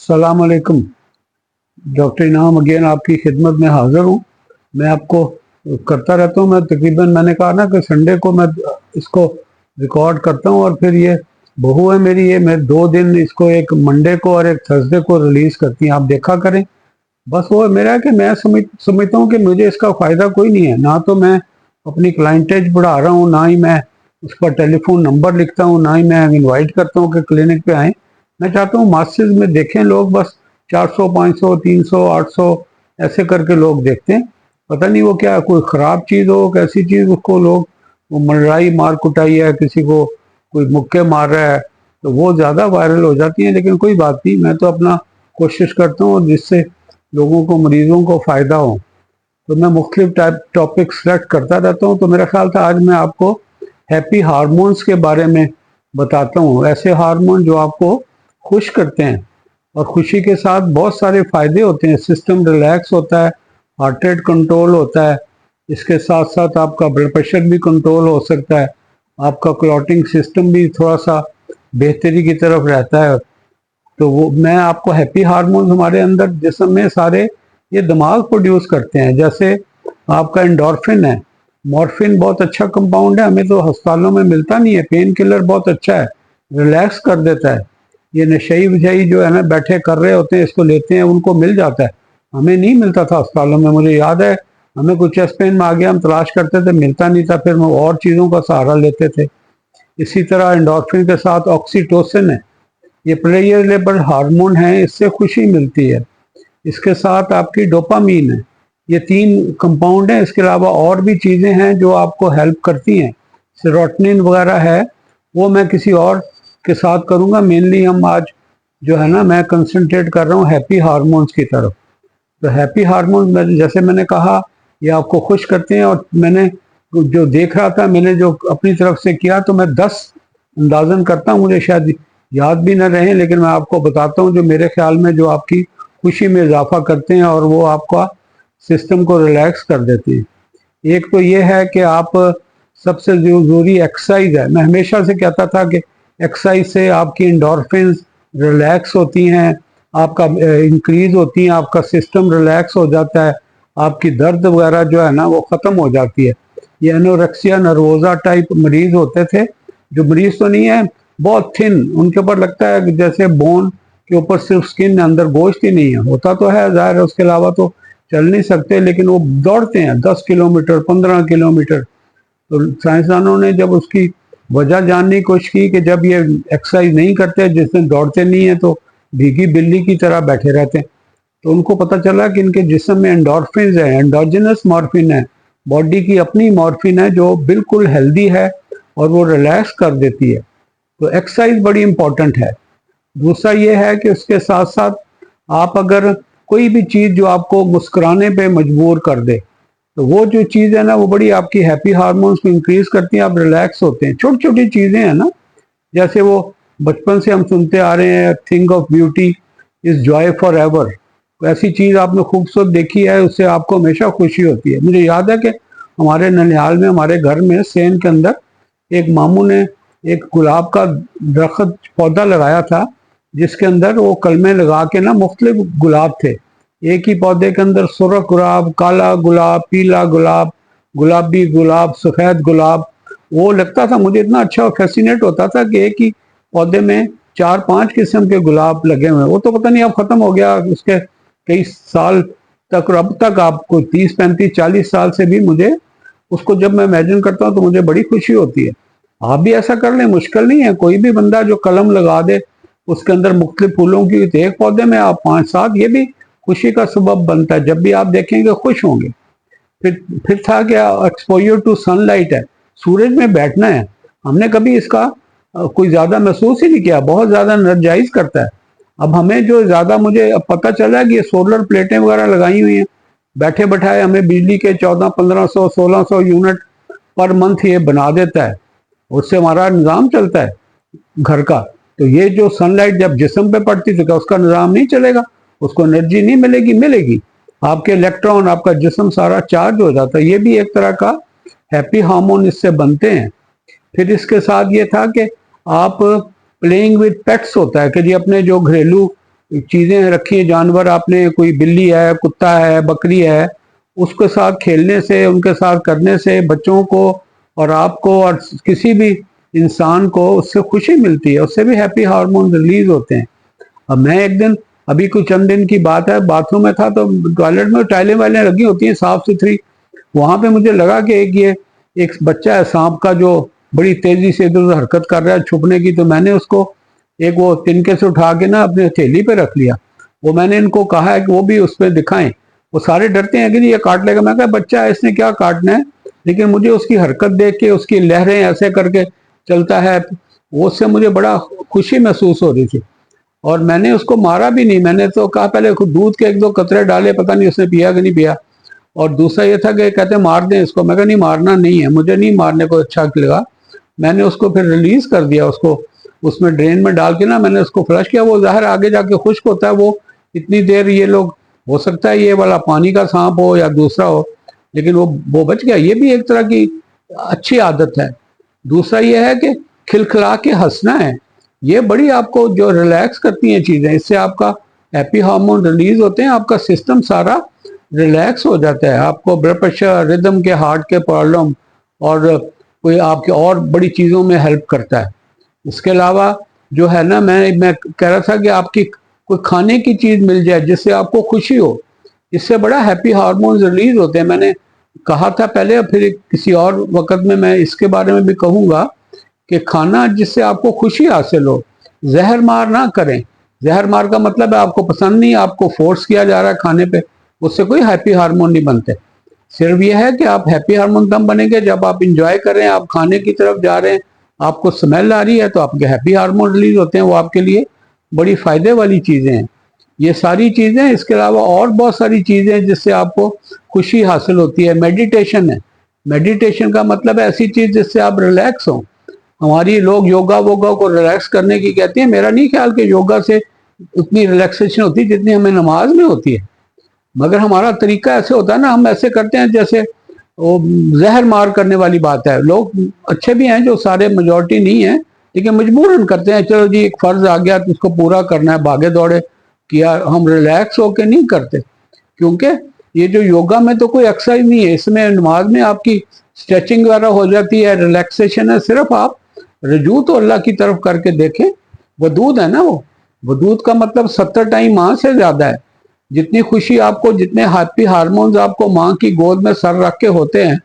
अस्सलाम वालेकुम। डॉक्टर इनाम अगेन आपकी खिदमत में हाज़िर हूँ। मैं आपको करता रहता हूँ, मैं तकरीबन मैंने कहा ना कि संडे को मैं इसको रिकॉर्ड करता हूँ और फिर ये बहू है मेरी, ये मैं 2 दिन इसको, एक मंडे को और एक थर्सडे को रिलीज़ करती हैं, आप देखा करें। बस वो मेरा है कि मैं समझता हूँ कि मुझे इसका फ़ायदा कोई नहीं है, ना तो मैं अपनी क्लाइंटेज बढ़ा रहा हूँ, ना ही मैं उस पर टेलीफोन नंबर लिखता हूँ, ना ही मैं इनवाइट करता हूँ कि क्लिनिक पे आएँ। मैं चाहता हूँ मासेस में देखें लोग, बस 400 500 300 800 ऐसे करके लोग देखते हैं। पता नहीं वो क्या कोई ख़राब चीज़ हो, कैसी चीज़, उसको लोग वो लड़ाई मार कुटाई है, किसी को कोई मुक्के मार रहा है तो वो ज़्यादा वायरल हो जाती हैं। लेकिन कोई बात नहीं, मैं तो अपना कोशिश करता हूँ जिससे लोगों को, मरीजों को फ़ायदा हो। तो मैं मुख्तलिफ टाइप टॉपिक सेलेक्ट करता रहता हूँ। तो मेरा ख्याल था आज मैं आपको हैप्पी हार्मोन्स के बारे में बताता हूँ, ऐसे हार्मोन जो आपको खुश करते हैं और खुशी के साथ बहुत सारे फ़ायदे होते हैं। सिस्टम रिलैक्स होता है, हार्ट रेट कंट्रोल होता है, इसके साथ साथ आपका ब्लड प्रेशर भी कंट्रोल हो सकता है, आपका क्लॉटिंग सिस्टम भी थोड़ा सा बेहतरी की तरफ रहता है। तो वो मैं आपको हैप्पी हार्मोन्स हमारे अंदर जिस्म में सारे ये दिमाग प्रोड्यूस करते हैं। जैसे आपका एंडोर्फिन है, मॉर्फिन बहुत अच्छा कंपाउंड है, हमें तो अस्पतालों में मिलता नहीं है। पेन किलर बहुत अच्छा है, रिलैक्स कर देता है। ये नशई वशई जो है ना बैठे कर रहे होते हैं, इसको लेते हैं, उनको मिल जाता है, हमें नहीं मिलता था अस्पतालों में। मुझे याद है हमें कुछ चेस्ट पेन में आ गया, हम तलाश करते थे, मिलता नहीं था, फिर हम और चीज़ों का सहारा लेते थे। इसी तरह एंडोर्फिन के साथ ऑक्सीटोसिन है, ये प्लेयरेबल हार्मोन है, इससे खुशी मिलती है। इसके साथ आपकी डोपामीन है। ये 3 कंपाउंड हैं। इसके अलावा और भी चीज़ें हैं जो आपको हेल्प करती हैं, सेरोटोनिन वगैरह है, वो मैं किसी और के साथ करूँगा। मेनली हम आज जो है ना मैं कंसंट्रेट कर रहा हूँ हैप्पी हार्मोन्स की तरफ। तो हैप्पी हार्मोन जैसे मैंने कहा ये आपको खुश करते हैं, और मैंने जो देख रहा था, मैंने जो अपनी तरफ से किया, तो मैं 10 अंदाज़न करता हूँ, मुझे शायद याद भी ना रहे, लेकिन मैं आपको बताता हूँ जो मेरे ख्याल में जो आपकी खुशी में इजाफा करते हैं और वो आपका सिस्टम को रिलैक्स कर देते हैं। एक तो ये है कि आप सबसे ज़रूरी एक्सरसाइज है। मैं हमेशा से कहता था कि एक्सरसाइज से आपकी एंडोर्फिन्स रिलैक्स होती हैं, आपका इंक्रीज होती हैं, आपका सिस्टम रिलैक्स हो जाता है, आपकी दर्द वगैरह जो है ना वो ख़त्म हो जाती है। ये एनोरेक्सिया नर्वोजा टाइप मरीज होते थे, जो मरीज तो नहीं है, बहुत थिन, उनके ऊपर लगता है कि जैसे बोन के ऊपर सिर्फ स्किन, अंदर गोश्त ही नहीं है, होता तो है ज़ाहिर है, उसके अलावा तो चल नहीं सकते, लेकिन वो दौड़ते हैं 10 किलोमीटर 15 किलोमीटर। तो साइंसदानों ने जब उसकी वजह जानने की कोशिश की कि जब ये एक्सरसाइज नहीं करते, जिस दिन दौड़ते नहीं है, तो भीगी बिल्ली की तरह बैठे रहते हैं। तो उनको पता चला कि इनके जिस्म में एंडोर्फिन है, एंडोजिनस मॉर्फिन है, बॉडी की अपनी मॉर्फिन है जो बिल्कुल हेल्दी है और वो रिलैक्स कर देती है। तो एक्सरसाइज बड़ी इंपॉर्टेंट है। दूसरा ये है कि उसके साथ साथ आप अगर कोई भी चीज़ जो आपको मुस्कुराने पे मजबूर कर दे, तो वो जो चीज़ है ना वो बड़ी आपकी हैप्पी हार्मोन्स को इंक्रीज करती हैं, आप रिलैक्स होते हैं। छोटी छोटी चीज़ें हैं ना, जैसे वो बचपन से हम सुनते आ रहे हैं, think of beauty is Joy for ever. ऐसी चीज़ आपने खूबसूरत देखी है, उससे आपको हमेशा खुशी होती है। मुझे याद है कि हमारे ननिहाल में, हमारे घर में सेन के अंदर एक मामू ने एक गुलाब का दरख्त पौधा लगाया था, जिसके अंदर वो कलमे लगा के ना मुख्तलिफ गुलाब थे। एक ही पौधे के अंदर सुर्ख गुलाब, काला गुलाब, पीला गुलाब, गुलाबी गुलाब, सफ़ेद गुलाब। वो लगता था मुझे इतना अच्छा फैसिनेट होता था कि एक ही पौधे में 4-5 किस्म के गुलाब लगे हुए हैं। वो तो पता नहीं अब ख़त्म हो गया, उसके कई साल तक, और अब तक आपको 30-35-40 साल से भी मुझे उसको जब मैं इमेजिन करता हूँ तो मुझे बड़ी खुशी होती है। आप भी ऐसा कर लें, मुश्किल नहीं है। कोई भी बंदा जो कलम लगा दे उसके अंदर मुख्तलिफ फूलों की, तो एक पौधे में आप 5-7, ये भी खुशी का सबब बनता है। जब भी आप देखेंगे खुश होंगे। फिर था क्या, एक्सपोजर टू सनलाइट है, सूरज में बैठना है। हमने कभी इसका कोई ज़्यादा महसूस ही नहीं किया, बहुत ज़्यादा एनर्जाइज करता है। अब हमें जो ज़्यादा, मुझे अब पता चला है कि ये सोलर प्लेटें वगैरह लगाई हुई हैं, बैठे बैठाए हमें बिजली के 1400-1500-1600 यूनिट पर मंथ ये बना देता है, उससे हमारा निज़ाम चलता है घर का। तो ये जो सनलाइट जब जिस्म पे पड़ती तो क्या उसका निज़ाम नहीं चलेगा, उसको एनर्जी नहीं मिलेगी? मिलेगी। आपके इलेक्ट्रॉन, आपका जिस्म सारा चार्ज हो जाता है। ये भी एक तरह का हैप्पी हार्मोन इससे बनते हैं। फिर इसके साथ ये था कि आप प्लेइंग विद पेट्स होता है कि जी अपने जो घरेलू चीज़ें रखी हैं, जानवर आपने, कोई बिल्ली है, कुत्ता है, बकरी है, उसके साथ खेलने से, उनके साथ करने से बच्चों को और आपको और किसी भी इंसान को उससे खुशी मिलती है, उससे भी हैप्पी हार्मोन रिलीज होते हैं। अब मैं एक दिन, अभी कुछ चंद दिन की बात है, बाथरूम में था तो टॉयलेट में टाइलें वाइलें लगी होती हैं साफ सुथरी, वहां पे मुझे लगा कि एक बच्चा है सांप का जो बड़ी तेजी से इधर उधर हरकत कर रहा है छुपने की, तो मैंने उसको एक वो तिनके से उठा के ना अपने थैली पे रख लिया। वो मैंने इनको कहा है कि वो भी उस पर दिखाएं। वो सारे डरते हैं कि ये काट लेगा। मैं कहा बच्चा है, इसने क्या काटना है, लेकिन मुझे उसकी हरकत देख के, उसकी लहरें ऐसे करके चलता है, वो उससे मुझे बड़ा खुशी महसूस हो रही थी। और मैंने उसको मारा भी नहीं, मैंने तो कहा पहले दूध के एक दो कतरे डाले, पता नहीं उसने पिया कि नहीं पिया। और दूसरा ये था कि कहते मार दें इसको, मैं कहा नहीं मारना नहीं है, मुझे नहीं मारने को अच्छा लगा। मैंने उसको फिर रिलीज कर दिया, उसको उसमें ड्रेन में डाल के ना मैंने उसको फ्लश किया। वो ज़ाहिर आगे जाके खुश्क होता है, वो इतनी देर ये लोग, हो सकता है ये वाला पानी का सांप हो या दूसरा हो, लेकिन वो बच गया। ये भी एक तरह की अच्छी आदत है। दूसरा ये है कि खिलखिला के हंसना है, ये बड़ी आपको जो रिलैक्स करती हैं चीज़ें, इससे आपका हैप्पी हार्मोन रिलीज होते हैं, आपका सिस्टम सारा रिलैक्स हो जाता है। आपको ब्लड प्रेशर, रिदम के, हार्ट के प्रॉब्लम और कोई आपके और बड़ी चीज़ों में हेल्प करता है। इसके अलावा जो है ना, मैं कह रहा था कि आपकी कोई खाने की चीज़ मिल जाए जिससे आपको खुशी हो, इससे बड़ा हैप्पी हार्मोन रिलीज होते हैं। मैंने कहा था पहले, फिर किसी और वक्त में मैं इसके बारे में भी कहूँगा कि खाना जिससे आपको खुशी हासिल हो, जहर मार ना करें। जहर मार का मतलब है आपको पसंद नहीं, आपको फोर्स किया जा रहा है खाने पे, उससे कोई हैप्पी हार्मोन नहीं बनते। सिर्फ यह है कि आप हैप्पी हार्मोन तब बनेंगे जब आप इंजॉय कर रहे हैं, आप खाने की तरफ जा रहे हैं, आपको स्मेल आ रही है तो आपके हैप्पी हार्मोन रिलीज होते हैं, वो आपके लिए बड़ी फायदे वाली चीज़ें हैं। ये सारी चीज़ें, इसके अलावा और बहुत सारी चीज़ें जिससे आपको खुशी हासिल होती है। मेडिटेशन है, मेडिटेशन का मतलब है ऐसी चीज़ जिससे आप रिलैक्स हों। हमारी लोग योगा वोगा को रिलैक्स करने की कहते हैं, मेरा नहीं ख्याल कि योगा से उतनी रिलैक्सेशन होती जितनी हमें नमाज में होती है। मगर हमारा तरीका ऐसे होता है ना, हम ऐसे करते हैं जैसे वो जहर मार करने वाली बात है। लोग अच्छे भी हैं, जो सारे मेजॉरिटी नहीं है, लेकिन मजबूरन करते हैं, चलो जी एक फर्ज आ गया तो उसको पूरा करना है, भागे दौड़े किया। हम रिलैक्स होके नहीं करते, क्योंकि ये जो योगा में तो कोई एक्सरसाइज नहीं है, इसमें नमाज में आपकी स्ट्रेचिंग वगैरह हो जाती है, रिलैक्सेशन है। सिर्फ आप रजू तो अल्लाह की तरफ करके देखें। वदूद है ना, वो वदूद का मतलब 70 टाइम माँ से ज्यादा है। जितनी खुशी आपको, जितने हैप्पी हार्मोन्स आपको माँ की गोद में सर रख के होते हैं,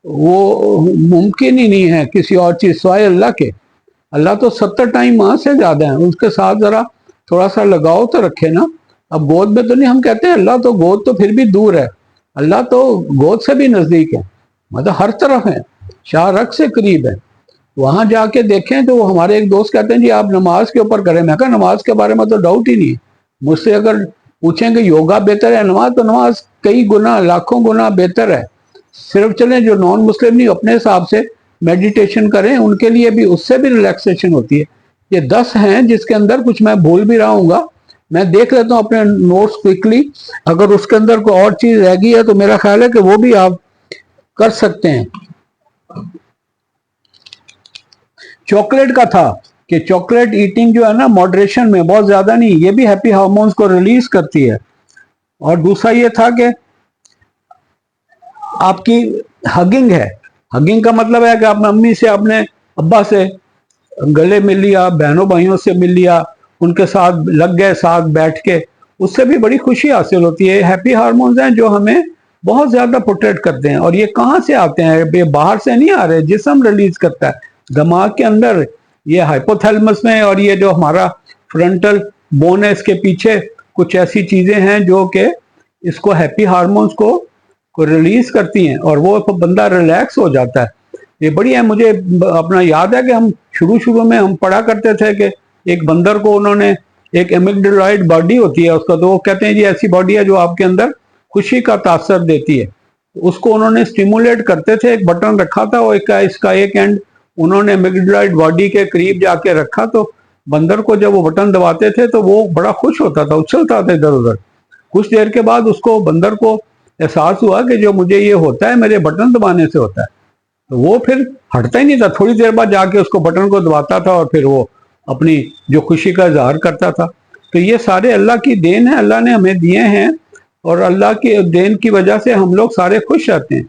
वो मुमकिन ही नहीं है किसी और चीज सिवाय अल्लाह के। अल्लाह तो 70 टाइम माँ से ज्यादा है, उसके साथ जरा थोड़ा सा लगाव तो रखे ना। अब गोद में तो नहीं, हम कहते हैं अल्लाह तो गोद तो फिर भी दूर है, अल्लाह तो गोद से भी नजदीक है, मतलब हर तरफ है, शाहरख से करीब है। वहां जाके देखें तो वो हमारे एक दोस्त कहते हैं जी आप नमाज के ऊपर करें। मैं कहा नमाज के बारे में तो डाउट ही नहीं है। मुझसे अगर पूछें कि योगा बेहतर है नमाज, तो नमाज कई गुना, लाखों गुना बेहतर है। सिर्फ चलें जो नॉन मुस्लिम नहीं अपने हिसाब से मेडिटेशन करें, उनके लिए भी उससे भी रिलैक्सेशन होती है। ये 10 हैं जिसके अंदर कुछ मैं भूल भी रहा हूँ, मैं देख लेता हूँ अपने नोट्स क्विकली। अगर उसके अंदर कोई और चीज रह गई है तो मेरा ख्याल है कि वो भी आप कर सकते हैं। चॉकलेट का था कि चॉकलेट ईटिंग जो है ना, मॉडरेशन में, बहुत ज्यादा नहीं, ये भी हैप्पी हार्मोन्स को रिलीज करती है। और दूसरा ये था कि आपकी हगिंग है। हगिंग का मतलब है कि आपने अम्मी से, अपने अब्बा से गले मिल लिया, बहनों भाइयों से मिल लिया, उनके साथ लग गए, साथ बैठ के, उससे भी बड़ी खुशी हासिल होती है। हैप्पी हार्मोन्स हैं जो हमें बहुत ज्यादा प्रोटेक्ट करते हैं। और ये कहाँ से आते हैं, ये बाहर से नहीं आ रहे, जिस्म रिलीज करता है दिमाग के अंदर, ये हाइपोथैलेमस में। और ये जो हमारा फ्रंटल बोन है, इसके पीछे कुछ ऐसी चीजें हैं जो कि इसको, हैप्पी हार्मोन्स को रिलीज करती हैं, और वो बंदा रिलैक्स हो जाता है। ये बढ़िया है। मुझे अपना याद है कि हम शुरू में हम पढ़ा करते थे कि एक बंदर को उन्होंने, एक एमिगडालाइड बॉडी होती है उसका, तो वो कहते हैं जी ऐसी बॉडी है जो आपके अंदर खुशी का तासर देती है। उसको उन्होंने स्टिमुलेट करते थे, एक बटन रखा था, वो इसका एक एंड उन्होंने एमिगडालाइड बॉडी के करीब जाके रखा, तो बंदर को जब वो बटन दबाते थे तो वो बड़ा खुश होता था, उछलता था इधर उधर। कुछ देर के बाद उसको, बंदर को एहसास हुआ कि जो मुझे ये होता है मेरे बटन दबाने से होता है, तो वो फिर हटता ही नहीं था। थोड़ी देर बाद जाके उसको बटन को दबाता था और फिर वो अपनी जो खुशी का इजहार करता था। تو یہ سارے اللہ کی دین ہے، اللہ نے ہمیں دیے ہیں، اور اللہ کی دین کی وجہ سے ہم لوگ سارے خوش رہتے ہیں۔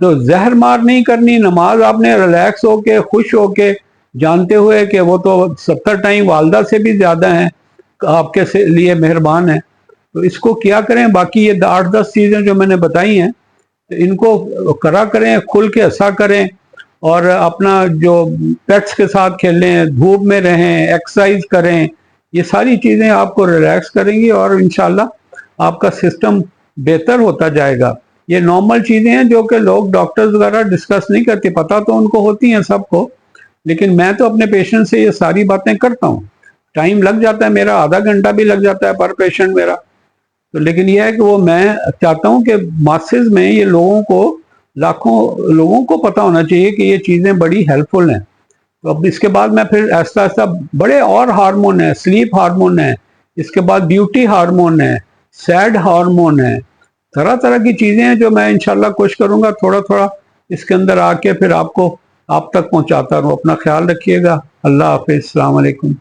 تو زہر مار نہیں کرنی، نماز آپ نے ریلیکس ہو کے، خوش ہو کے، جانتے ہوئے کہ وہ تو 70 ٹائم والدہ سے بھی زیادہ ہیں، آپ کے لیے مہربان ہیں، تو اس کو کیا کریں۔ باقی یہ 8-10 چیزیں جو میں نے بتائی ہیں، ان کو کرا کریں، کھل کے ہنسا کریں، اور اپنا جو پیٹس کے ساتھ کھیلیں، دھوپ میں رہیں، ایکسرسائز کریں، یہ ساری چیزیں آپ کو ریلیکس کریں گی، اور انشاءاللہ آپ کا سسٹم بہتر ہوتا جائے گا۔ یہ نارمل چیزیں ہیں جو کہ لوگ ڈاکٹرز وغیرہ ڈسکس نہیں کرتے، پتہ تو ان کو ہوتی ہیں سب کو، لیکن میں تو اپنے پیشنٹ سے یہ ساری باتیں کرتا ہوں۔ ٹائم لگ جاتا ہے میرا، آدھا گھنٹہ بھی لگ جاتا ہے پر پیشنٹ میرا، تو لیکن یہ ہے کہ وہ میں چاہتا ہوں کہ ماسز میں یہ لوگوں کو، لاکھوں لوگوں کو پتہ ہونا چاہیے کہ یہ چیزیں بڑی ہیلپ فل ہیں۔ تو اب اس کے بعد میں پھر ایسا ایسا بڑے اور ہارمون ہیں، سلیپ ہارمون ہے، اس کے بعد بیوٹی ہارمون ہے، سیڈ ہارمون ہے، طرح طرح کی چیزیں ہیں جو میں انشاءاللہ کوشش کروں گا تھوڑا تھوڑا اس کے اندر آ کے پھر آپ تک پہنچاتا رہوں۔ اپنا خیال رکھیے گا۔ اللہ حافظ، السلام علیکم۔